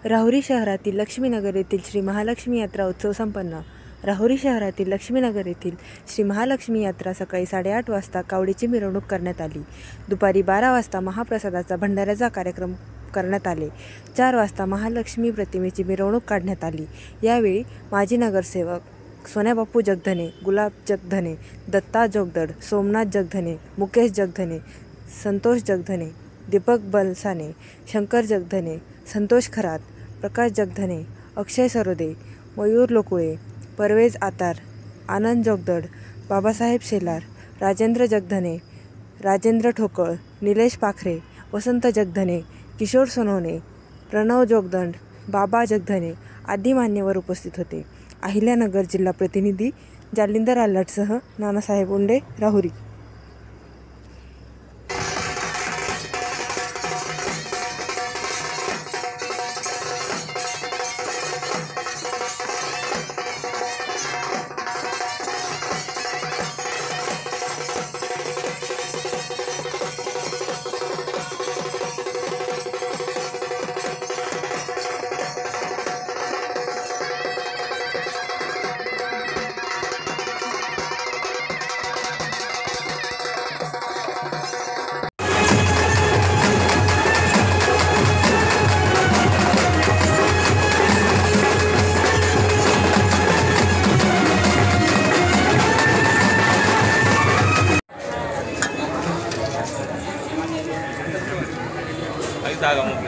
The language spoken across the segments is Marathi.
राहुरी शहरातील लक्ष्मीनगर येथील श्री महालक्ष्मी यात्रा उत्सव संपन्न। राहुरी शहरातील लक्ष्मीनगर येथील श्री महालक्ष्मी यात्रा सकाळी 8:30 वाजता कावडीची मिरवणूक करण्यात आली। दुपारी 12 वाजता महाप्रसादाचा भंडाऱ्याचा कार्यक्रम करण्यात आले। 4 वाजता महालक्ष्मी प्रतिमेची मिरवणूक काढण्यात आली। यावेळी माजी नगरसेवक सोन्याबापू जगधने, गुलाब जगधने, दत्ता जोगदड, सोमनाथ जगधने, मुकेश जगधने, संतोष जगधने, दीपक बलसाने, शंकर जगधने, संतोष खरात, प्रकाश जगधने, अक्षय सरोदे, मयूर लोकुळे, परवेज आतार, आनंद जोगदड, बाबासाहेब शेलार, राजेंद्र जगधने, राजेंद्र ठोकळ, निलेश पाखरे, वसंत जगधने, किशोर सोनवणे, प्रणव जोगदंड, बाबा जगधने आदी मान्यवर उपस्थित होते। अहिल्यानगर जिल्हा प्रतिनिधी जालिंदर आल्हाटसह नानासाहेब उंडे, राहुरी। जागा मोकळी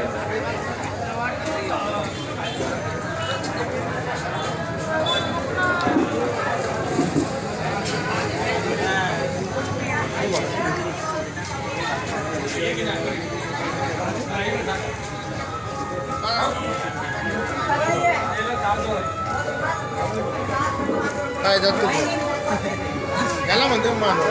काय जातो याला म्हणतो मानव